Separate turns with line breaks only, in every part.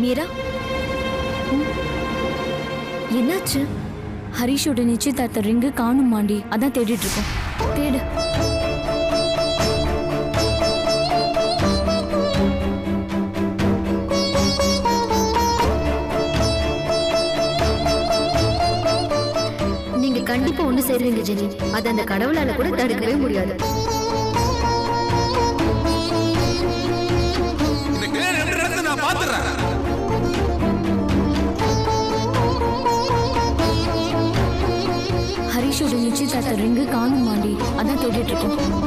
மீரா, என்னாச்சு? ஹரிஷோட நிச்சயதார்த்த ரிங்கு காணும் மாண்டி, அதான் தேடிட்டு இருக்கோம். தேடு.
நீங்க கண்டிப்பா ஒண்ணு சேருவீங்க ஜெனி. அது அந்த கடவுளால கூட தடுக்கவே முடியாது.
ஹரிஷோட நிச்சயதார்த்த ரிங்கு காணும் மாண்டி, அதான் தேடிட்டு இருக்கோம்.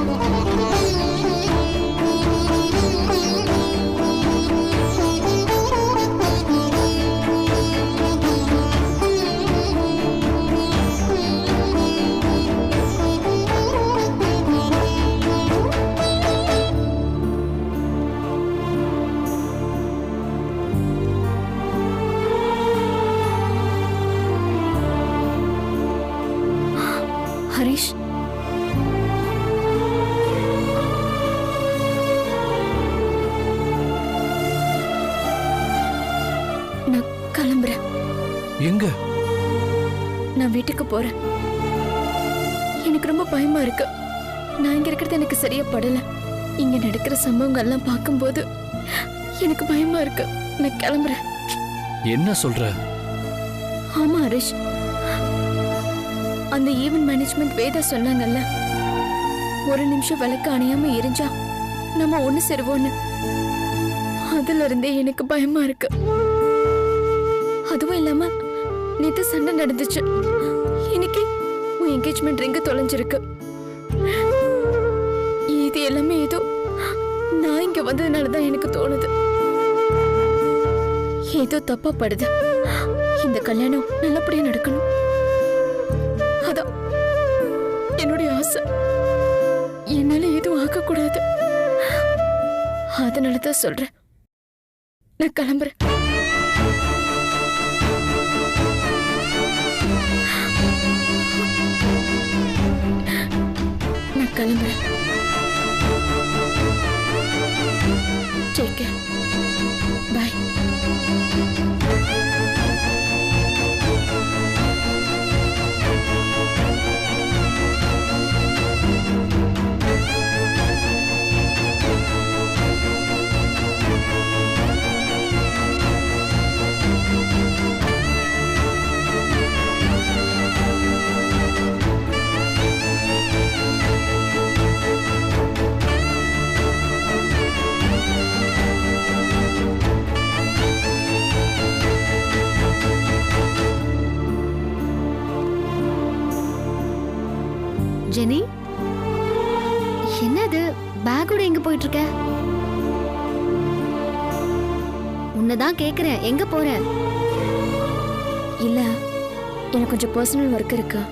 ஹரிஷ், நான் கிளம்புறேன்.
எங்க?
நான் வீட்டுக்கு போறேன். எனக்கு ரொம்ப பயமா இருக்கு. நான் இங்க இருக்கிறது எனக்கு சரியா படல. இங்க நடக்கிற சம்பவங்கள் எல்லாம் பார்க்கும்போது எனக்கு பயமா இருக்கு. நான் கிளம்புறேன்.
என்ன சொல்ற?
ஆமா ஹரிஷ், அந்த ஈவென்ட் மேனேஜ்மெண்ட் வேதா சொன்னாங்கல்ல, ஒரு நிமிஷம் விளக்கு அணையாம எரிஞ்சா நம்ம ஒண்ணு சேருவோன்னு. அதுல இருந்தே எனக்கு பயமா இருக்கு. அதுவும் இல்லாம நேத்து சண்டை நடந்துச்சு. இன்னைக்கு உன் என்கேஜ்மெண்ட் ரிங்கு தொலைஞ்சிருக்கு. இது எல்லாமே ஏதோ நான் இங்க வந்ததுனாலதான் எனக்கு தோணுது. ஏதோ தப்பா படுது. இந்த கல்யாணம் நல்லபடியா நடக்கணும். அதான் என்னுடைய ஆசை. என்னால எதுவும் ஆகக்கூடாது. அதனாலதான் சொல்றேன், நான் கிளம்புறேன். நான் கிளம்புறேன். Take care. பாய்.
ஜெனி, என்னது பேக்கோட எங்க போயிட்டு இருக்க? உன்னதான் கேக்குறேன், எங்க போற?
இல்ல, எனக்கு கொஞ்சம் பர்சனல் ஒர்க் இருக்கு.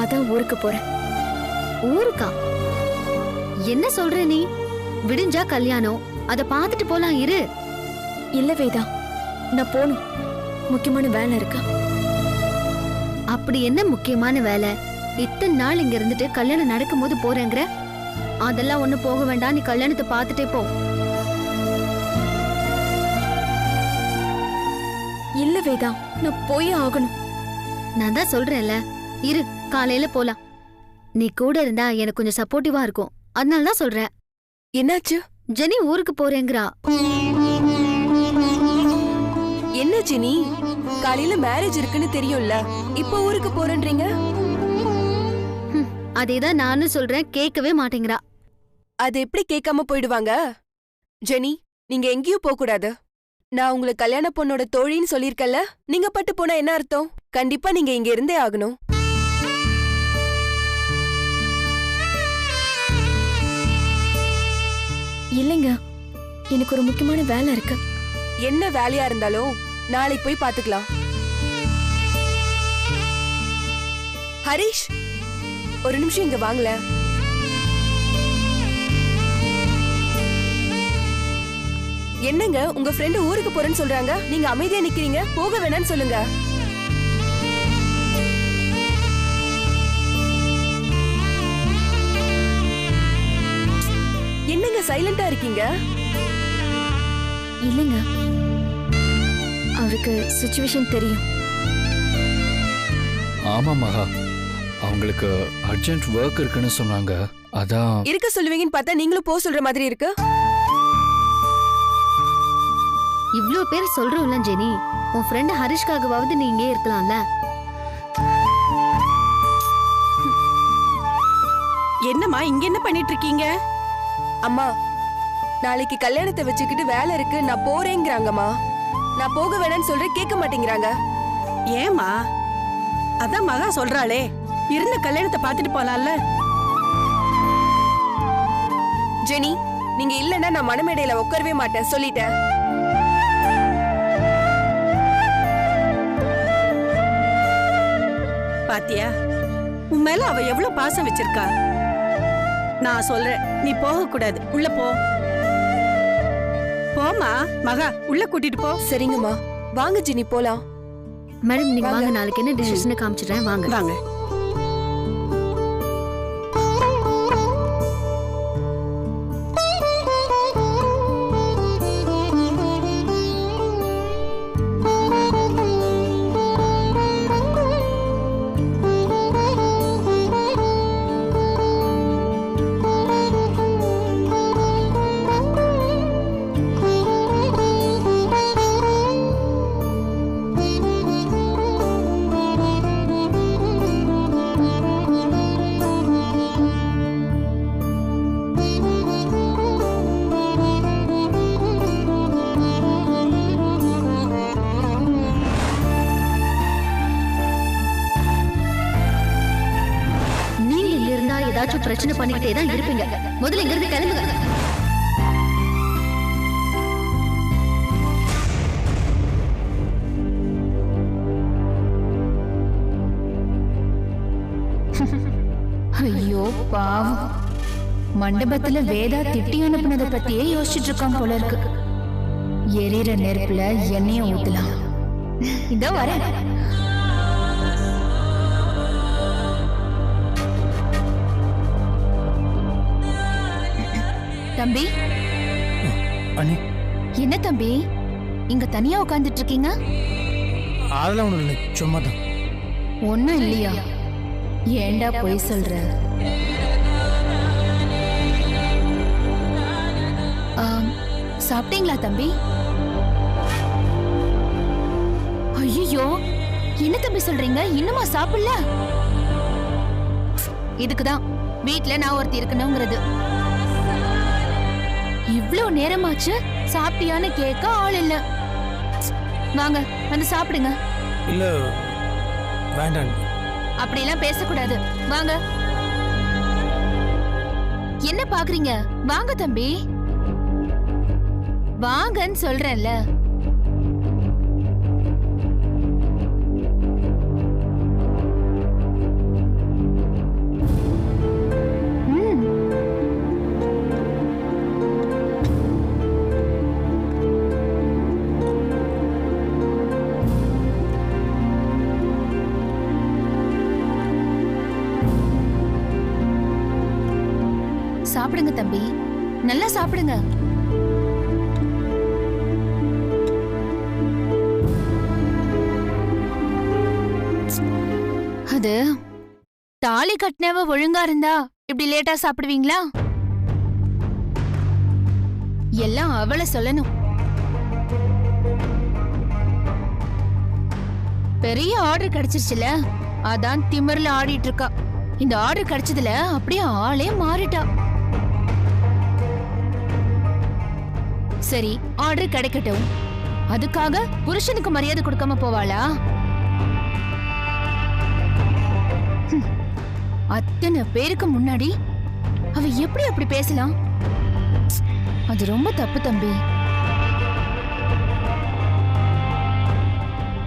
அதான் ஊருக்கு போறேன்.
ஊருக்கா? என்ன சொல்ற நீ? விடிஞ்சா கல்யாணம், அத பாத்துட்டு போலாம். இரு.
இல்ல வேதா, நான் போகணும். முக்கியமான வேலை இருக்கு.
அப்படி என்ன முக்கியமான வேலை? இத்தனை நாள் இங்க இருந்துட்டு கல்யாணம் நடக்கும் போது போறேங்கிற? அதெல்லாம் ஒண்ணு போக வேண்டாம். நீ கல்யாணத்தை பாத்துட்டே போ.
இல்ல வேதா, நான் போயே ஆகணும்.
நான் தான் சொல்றேன்ல, இரு, காலையில போலாம். நீ கூட இருந்தா எனக்கு கொஞ்சம் சப்போர்ட்டிவா இருக்கும். அதனாலதான் சொல்றேன்.
என்னாச்சு?
ஜெனி ஊருக்கு போறேங்கிறா.
என்ன ஜெனி, காலையில மேரேஜ் இருக்குன்னு தெரியும்ல, இப்போ ஊருக்கு போறேன்றீங்க?
அதேதான் நானும் சொல்றேன், கேட்கவே மாட்டேங்கிறா.
அது எப்படி கேட்காம போயிடுவாங்க? ஜெனி, நீங்க எங்கேயும் போக கூடாது. நான் உங்களுக்கு கல்யாண பொண்ணோட தோழின்னு சொல்லிருக்கல. நீங்க பட்டு போனா என்ன அர்த்தம்? கண்டிப்பா நீங்க இங்க இருந்தே ஆகணும்.
இல்லைங்க, எனக்கு ஒரு முக்கியமான வேலை இருக்கு.
என்ன வேலையா இருந்தாலும் நாளைக்கு போய் பாத்துக்கலாம். ஹரிஷ், ஒரு நிமிஷம் இங்க வாங்கல. என்னங்க, உங்க ஃப்ரெண்டு ஊருக்கு போறேன்னு சொல்றாங்க, நீங்க அமைதியா நிக்கிறீங்க. போக வேணாம்னு சொல்லுங்க. என்னங்க சைலண்டா இருக்கீங்க?
இல்லைங்க, அவருக்கு சுச்சுவேஷன் தெரியும்.
ஆமா மகா, அவங்களுக்கு அர்ஜென்ட் ஒர்க் இருக்குன்னு சொன்னாங்க. அதான்
இருக்க சொல்லுவீங்கன்னு பார்த்தா நீங்களும் போ சொல்ற மாதிரி இருக்கு.
இவ்ளோ பேர் சொல்றோம்ல ஜெனி, உன் ஃப்ரெண்ட் ஹரிஷ்காகவாவது நீ இங்கே இருக்கலாம்ல.
என்னம்மா இங்க என்ன பண்ணிட்டு இருக்கீங்க?
அம்மா, நாளைக்கு கல்யாணத்தை வச்சுக்கிட்டு வேலை இருக்கு, நான் போறேங்கிறாங்கம்மா. நான் போக வேணாம்னு சொல்றேன், கேட்க மாட்டேங்கிறாங்க.
ஏமா? அதான் மகா சொல்றாளே, இருந்த கல்யாணத்தை பார்த்துட்டு போலாம்ல.
ஜெனி, நீங்க இல்லன்னா நான் மணமேடையில உட்காரவே மாட்டேன், சொல்லிட்டேன்.
பாத்தியா, உன் மேல அவ எவ்வளவு பாசம் வச்சிருக்கா. நான் சொல்றேன், நீ போக கூடாது, உள்ள போ. போமா மகா, உள்ள கூட்டிட்டு போ.
சரிங்கம்மா, வாங்க ஜெனி போலாம்.
மேடம் நீங்க வாங்க, நாளைக்கு என்ன டிசிஷன் காமிச்சிடுறேன், வாங்க
வாங்க.
ஏதாச்சும் பிரச்சனை பண்ணிக்கிட்டே தான் இருப்பீங்க. முதல்ல இங்க இருந்து கிளம்புங்க.
ஐயோ பாவம், மண்டபத்துல வேதா திட்டி அனுப்புனதை பத்தியே யோசிச்சுட்டு இருக்கான் போல இருக்கு. எரியிற நெருப்புல எண்ணெய ஊத்தலாம். இதோ வரேன். தம்பி,
அண்ணி.
என்ன தம்பி இங்க தனியா உட்கார்ந்துட்டு இருக்கீங்க?
அதெல்லாம் ஒண்ணும் இல்லை, சும்மா தான்.
ஒண்ணும் இல்லையா? ஏண்டா போய் சொல்ற? சாப்பிட்டீங்களா தம்பி? ஐயோ, என்ன தம்பி சொல்றீங்க? இன்னுமா சாப்பிடல? இதுக்குதான் வீட்ல நான் ஒருத்தி இருக்கணுங்கிறது. இவ்ளோ நேரமாச்சு, சாப்பிட்டியான்னு கேட்க ஆள் இல்ல. வாங்க வந்து சாப்பிடுங்க.
இல்ல வேண்டாம்.
அப்படிலாம் பேசக்கூடாது, வாங்க. என்ன பாக்குறீங்க? வாங்க தம்பி, வாங்கன்னு சொல்றேன்ல. சாப்பிடுங்க தம்பி, நல்லா சாப்பிடுங்க. அது தாலி கட்டினவ ஒழுங்கா இருந்தா இப்படி லேட்டா சாப்பிடுவீங்களா? எல்லாம் அவளை சொல்லணும். பெரிய ஆர்டர் கிடைச்சிருச்சுல, அதான் திமிர்ல ஆடிட்டு இருக்கா. இந்த ஆர்டர் கிடைச்சதுல அப்படியே ஆளே மாறிட்டா. சரி, ஆர்டர் கிடைக்கட்டும், அதுக்காக புருஷனுக்கு மரியாதை கொடுக்காம போவாளா? அத்தனை பேருக்கு முன்னாடி அவ எப்படி அப்படி பேசலாம்? அது ரொம்ப தப்பு தம்பி.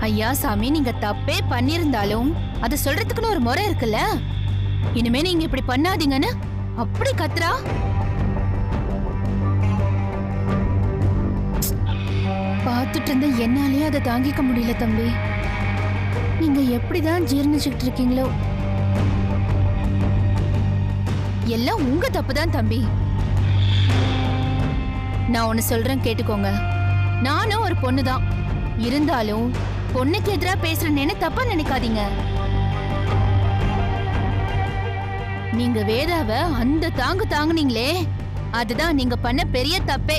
ஐயா சாமி, நீங்க தப்பே பண்ணிருந்தாலும் அது சொல்றதுக்குன்னு ஒரு முறை இருக்குல்ல. இனிமே நீங்க இப்படி பண்ணாதீங்கன்னு அப்படி கத்துறா. பார்த்துட்டு இருந்த என்னாலே அதை தாங்கிக்க முடியல தம்பி. நீங்க எப்படிதான் ஜீர்ணிச்சுக்கிட்டு இருக்கீங்களோ? எல்லாம் உங்க தப்புதான் தம்பி. நான் ஒன்னு சொல்றேன், கேட்டுக்கோங்க. நானும் ஒரு பொண்ணுதான். இருந்தாலும் பொண்ணுக்கு எதிரா பேசுறேன்னு தப்பா நினைக்காதீங்க. நீங்க வேதாவ அந்த தாங்குனீங்களே, அதுதான் நீங்க பண்ண பெரிய தப்பே.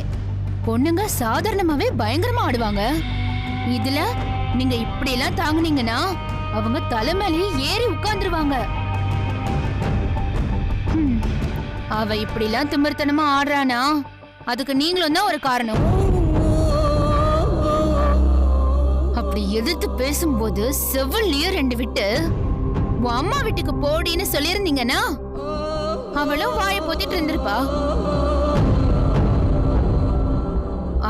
பொண்ணுங்க சாதாரணமாவே பயங்கரமா ஆடுவாங்க. இதுல நீங்க இப்படி எல்லாம் தாங்குனீங்கன்னா அவங்க தலைமையிலே ஏறி உட்கார்ந்துருவாங்க. அவ இப்படி எல்லாம் திமிர்த்தனமா ஆடுறானா அதுக்கு நீங்களும் தான் ஒரு காரணம். அப்படி எதிர்த்து பேசும்போது செவ்வள்ளிய 2 விட்டு உன் அம்மா வீட்டுக்கு போடின்னு சொல்லியிருந்தீங்கன்னா அவளும் வாயை பொத்திட்டு இருந்திருப்பா.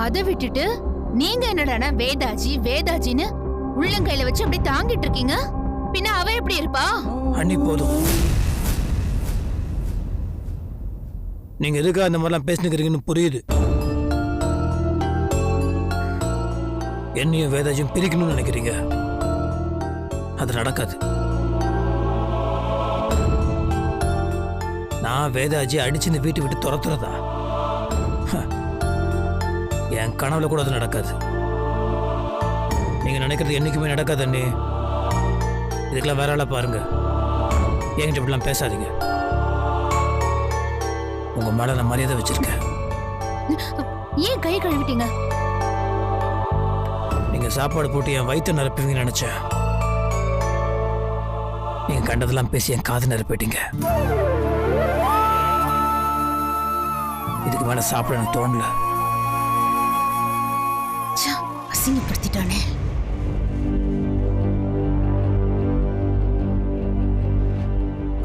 அதை விட்டுட்டு நீங்க என்னடானா வேதாஜின்னு உள்ளங்கையில வச்சு அப்படி தாங்கிட்டு இருக்கீங்க. பின்ன அவ எப்படி இருப்பா?
அண்ணி போதும். நீங்க எதுக்காக அந்த மாதிரிலாம் பேசினுக்கிறீங்கன்னு புரியுது. என்னையும் வேதாஜியும் பிரிக்கணும்னு நினைக்கிறீங்க, அது நடக்காது. நான் வேதாஜி அடிச்சு இந்த வீட்டை விட்டு துரத்துறதா? என் கனவுல கூட அது நடக்காது. நீங்க நினைக்கிறது என்னைக்குமே நடக்காது அண்ணி. இதுக்கெல்லாம் வேற ஆளா பாருங்க. என்கிட்ட இப்படிலாம் பேசாதீங்க. உங்க மேல நான் மரியாதை வச்சிருக்கேன்.
ஏன் கை கழுவிட்டீங்க?
நீங்க சாப்பாடு போட்டு என் வயிற்று நிரப்புவீங்கன்னு நினைச்சேன். நீங்க கண்டதெல்லாம் பேசி என் காது நிரப்பிட்டீங்க. இதுக்கு மேல சாப்பிட எனக்கு தோணல.
அசிங்கப்படுத்திட்டானே.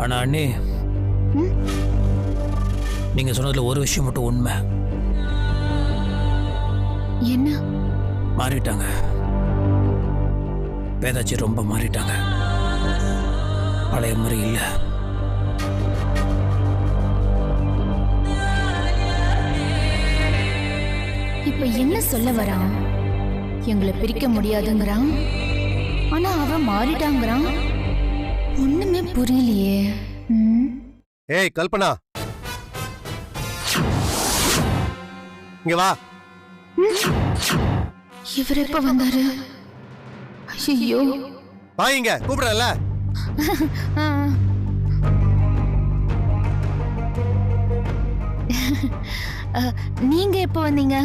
ஆனா அண்ணி, நீங்க சொன்னதுல ஒரு விஷயம் மட்டும் உண்மை.
என்ன?
மாறிட்டாங்க. வேதாச்சி ரொம்ப மாறிட்டாங்க. பழைய மாதிரி இல்ல.
இப்ப என்ன சொல்ல வரான்? எங்களை பிரிக்க முடியாதுங்கிறான், ஆனா அவ மாறிட்டாங்கிறான். ஒண்ணுமே புரியலையே.
ஏய் கல்பனா, இங்க வா.
இவர் எப்ப வந்தாரு? ஐயோ,
வா இங்க, கூப்பிடல.
நீங்க எப்ப வந்தீங்க?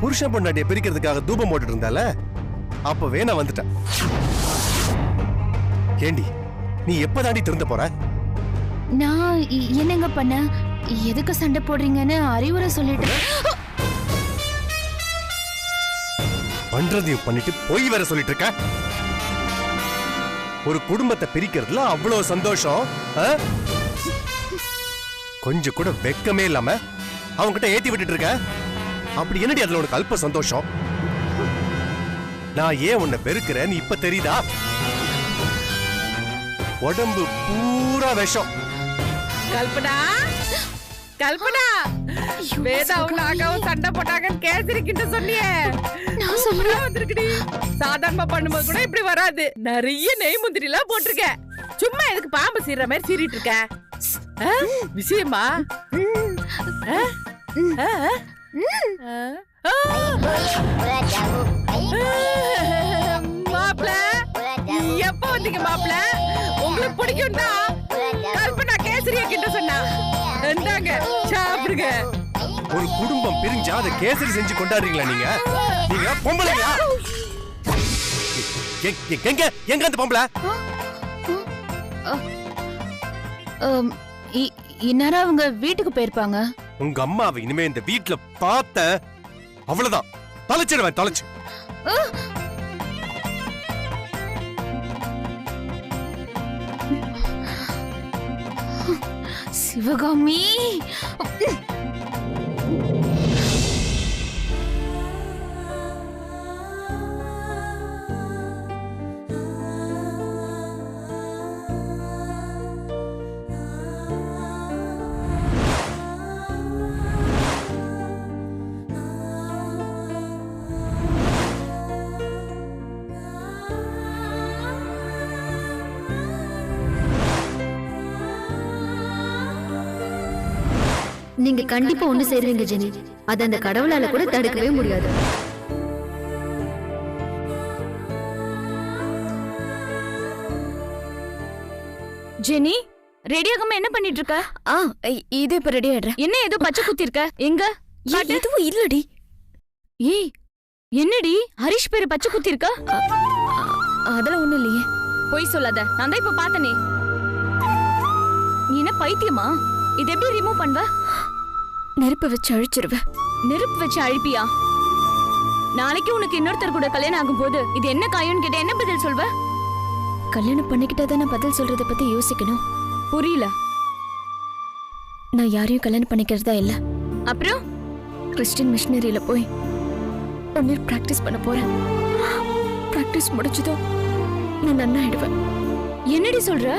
புருஷன் பொண்டாட்டியை பிரிக்கிறதுக்காக தூபம் போட்டுட்டு இருந்தால, அப்பவே நான் வந்துட்டேன். ஏண்டி, நீ எப்பதாண்டி திருந்த போற?
நான் என்னங்க பண்ண? எதுக்கு சண்டை போடுறீங்கன்னு அறிவுரை சொல்லிட்டு
பண்றதையும் பண்ணிட்டு போய் வேற சொல்லிட்டு இருக்க. ஒரு குடும்பத்தை பிரிக்கிறதுல அவ்வளவு சந்தோஷம், கொஞ்சம் கூட வெக்கமே இல்லாம அவன்கிட்ட ஏத்தி விட்டுட்டு இருக்க. அப்படி என்னடி அதுல உனக்கு அல்ப சந்தோஷம்? நான் ஏன் உன்னை வெறுக்கிறேன் இப்ப தெரியுதா? உடம்பு பூரா விஷம்.
கல்பனா, கல்பனா, வேதாவும் நாகாவும் சண்டை போட்டாங்கன்னு கேசரிக்கிட்ட சொன்னியே,
நான் சொல்றேன்
வந்திருக்குடி. சாதாரணமா பண்ணும்போது கூட இப்படி வராது. நிறைய நெய் முந்திரி எல்லாம் போட்டிருக்க. சும்மா எதுக்கு பாம்பு சீர்ற மாதிரி சீறிட்டு இருக்க? விஷயமா? மாப்பிள, எப்ப வந்தீங்க மாப்பிள? உங்களுக்கு பிடிக்கும் தான் கல்பனா கேசரிய கிட்ட சொன்னா. இந்தாங்க சாப்பிடுங்க.
ஒரு குடும்பம் பிரிஞ்சா அதை கேசரி செஞ்சு கொண்டாடுறீங்களா நீங்க? நீங்க பொம்பளையா? எங்க அந்த பொம்பளை?
இந்நேரம் அவங்க வீட்டுக்கு போயிருப்பாங்க.
உங்க அம்மாவை இனிமே இந்த வீட்டுல பார்த்த அவ்வளவுதான், தொலைச்சிடுவேன், தொலைச்சு.
சிவகாமி,
நீங்க கண்டிப்பா ஒண்ணு சேருவீங்க ஜெனி. அது அந்த கடவுளால கூட தடுக்கவே முடியாது.
ஜெனி ரெடியாகாம என்ன பண்ணிட்டு இருக்க?
இது இப்ப ரெடி ஆயிடுறேன்.
என்ன ஏதோ பச்சை குத்தி இருக்க? எங்க?
எதுவும் இல்லடி.
ஏய் என்னடி ஹரிஷ் பேரு பச்சை குத்தி இருக்க?
அதெல்லாம் ஒண்ணும் இல்லையே.
பொய் சொல்லாத, நான் தான் இப்ப பார்த்தனே. நீ என்ன பைத்தியமா? இது எப்படி ரிமூவ் பண்ணுவ?
நெருப்பு வச்சு அழிச்சிருவ.
நெருப்பு வச்சு அழிப்பியா? நாளைக்கு உனக்கு இன்னொருத்தர் கூட கல்யாணம் ஆகும் போது இது என்ன காயம்னு கேட்ட என்ன பதில் சொல்வ?
கல்யாணம் பண்ணிக்கிட்டா தானே பதில் சொல்றத பத்தி யோசிக்கணும்.
புரியல.
நான் யாரையும் கல்யாணம் பண்ணிக்கிறதா இல்ல.
அப்புறம்
கிறிஸ்டியன் மிஷனரியில போய் 1 year பிராக்டிஸ் பண்ண போறேன். பிராக்டிஸ் முடிச்சதும் நான் நன்னாயிடுவேன்.
என்னடி சொல்ற?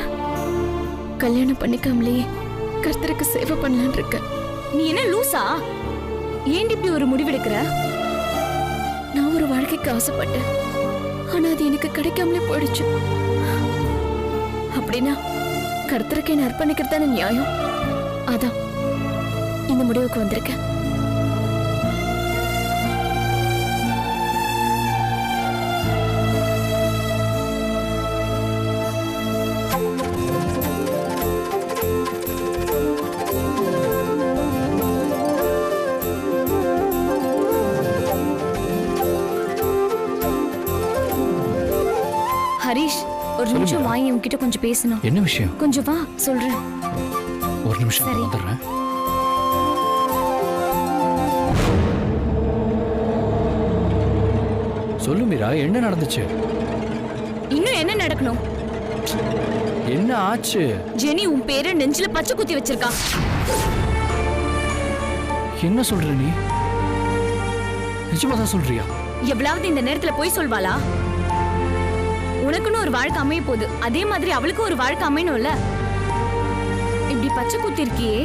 கல்யாணம் பண்ணிக்காமலேயே கர்த்தருக்கு சேவை பண்ணலான்னு இருக்கேன்.
நீ என்ன லூசா? ஏன் இப்படி ஒரு முடிவெடுக்கிற?
நான் ஒரு வாழ்க்கைக்கு ஆசைப்பட்டேன். ஆனா அது எனக்கு கிடைக்காமலே போயிடுச்சு. அப்படின்னா கர்த்தருக்கு என்ன அர்ப்பணிக்கிறதான நியாயம். அதான் இந்த முடிவுக்கு வந்திருக்கேன்.
ஹரிஷ் ஒரு நிமிஷம் வாங்கி உன்கிட்ட கொஞ்சம் பேசணும்.
என்ன விஷயம்?
கொஞ்சம் வா சொல்றேன்.
ஒரு நிமிஷம்
சரி.
வந்துடுறேன். சொல்லு மீரா, என்ன நடந்துச்சு?
இன்னும் என்ன நடக்கணும்?
என்ன ஆச்சு?
ஜெனி உன் பேரை நெஞ்சில பச்சை குத்தி வச்சிருக்கா.
என்ன சொல்ற நீ? நிஜமா தான் சொல்றியா?
எவ்வளவு இந்த நேரத்துல போய் சொல்வாளா? உனக்குன்னு ஒரு வாழ்க்கை அமைய போகுது, அதே மாதிரி அவளுக்கு ஒரு வாழ்க்கை அமையணும்ல. இப்படி பச்சை குத்தி இருக்கியே,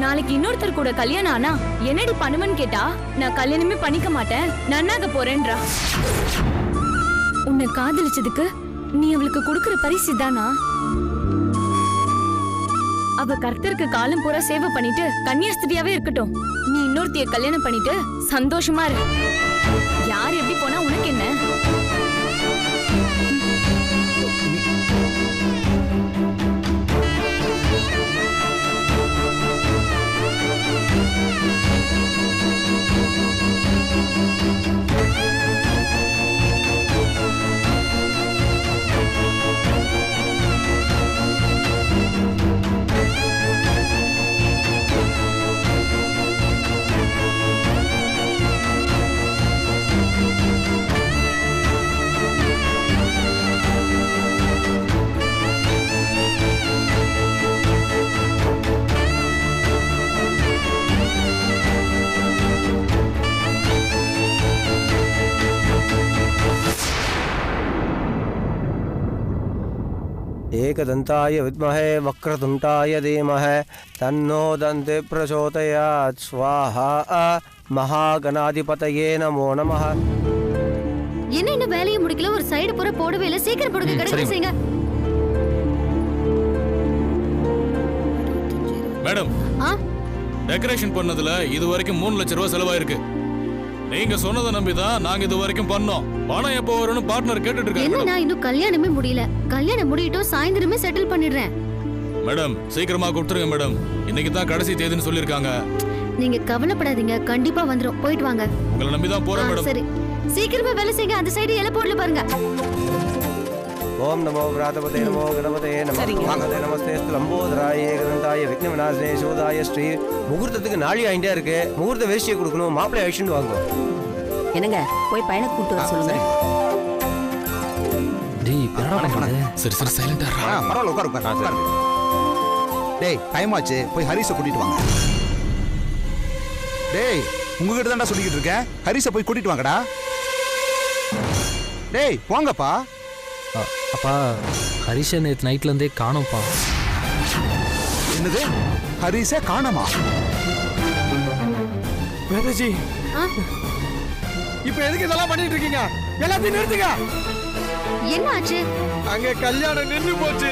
நாளைக்கு இன்னொருத்தர் கூட கல்யாணம் ஆனா என்னடி பண்ணுவன்னு கேட்டா நான் கல்யாணமே பண்ணிக்க மாட்டேன், நன்னாக போறேன்றா. உன்னை காதலிச்சதுக்கு நீ அவளுக்கு கொடுக்கிற பரிசு தானா? அவ கர்த்தருக்கு காலம் பூரா சேவை பண்ணிட்டு கன்னியாஸ்திரியாவே இருக்கட்டும். நீ இன்னொருத்தைய கல்யாணம் பண்ணிட்டு சந்தோஷமா இரு. யார் எப்படி போனா உனக்கு என்ன?
एकदन्ताय विद्महे वक्रतुण्डाय धीमहि तन्नो दन्ते प्रचोदयात् स्वाहा महागणाधिपतये नमो नमः.
என்ன இன்னும் வேலையை முடிக்கல? ஒரு சைடு பூரா போடவே இல்ல. சீக்கிரம் போடுங்க, கடை செய்யுங்க.
மேடம், டெக்கரேஷன் பண்ணதுல இது வரைக்கும் 3 லட்சம் ரூபாய் செலவாயிருக்கு. நீங்க சொன்னதை நம்பிதான் நாங்க இது வரைக்கும் பண்ணோம். பணம் எப்போ வரும்னு பார்ட்னர் கேட்டுட்டு இருக்காங்க.
என்ன இன்னும் கல்யாணமே முடியல. கல்யாணம் முடியட்டும், சாயந்தரமே செட்டில் பண்ணிடுறேன்.
மேடம் சீக்கிரமா கொடுத்துருங்க மேடம். இன்னைக்கு தான் கடைசி தேதின்னு சொல்லிருக்காங்க.
நீங்க கவலைப்படாதீங்க, கண்டிப்பா வந்துரும். போயிட்டு வாங்க.
உங்களை நம்பி தான் போறேன் மேடம்.
சரி, சீக்கிரமா வேலை செய்யுங்க. அந்த சைடு எல்லாம் போடல பாருங்க.
ओम नमो व्रातपते नमो गणपते नमः महागते नमस्ते लंबोदराय एकदंताय विघ्न विनाशने शोधाय श्री. முகூர்த்தத்துக்கு நாளி ஆயிட்டே இருக்கு. முகூர்த்த வேஷ்டியை கொடுக்கணும். மாப்பிள்ளை அழிச்சுட்டு வாங்க.
என்னங்க போய் பையனை கூட்டு வர சொல்லுங்க.
டேய் என்னடா பண்றது?
சரி சரி சைலண்டா இரு.
பரவாயில்ல, உட்காரு உட்காரு. டேய் டைம் ஆச்சு, போய் ஹரிஸை கூட்டிட்டு வாங்க. டேய் உங்ககிட்ட தான்டா சொல்லிக்கிட்டு இருக்கேன், ஹரிஸை போய் கூட்டிட்டு வாங்கடா. டேய் போங்கப்பா.
அப்பா ஹரிஷை நேற்று நைட்ல இருந்தே காணோம்ப்பா.
என்னது, ஹரிஸை காணோமா?
வேதாஜி, இப்ப எதுக்கு இதெல்லாம் பண்ணிட்டு இருக்கீங்க? எல்லாத்தையும் நிறுத்துங்க.
என்ன ஆச்சு?
அங்க கல்யாணம் நின்னு போச்சு.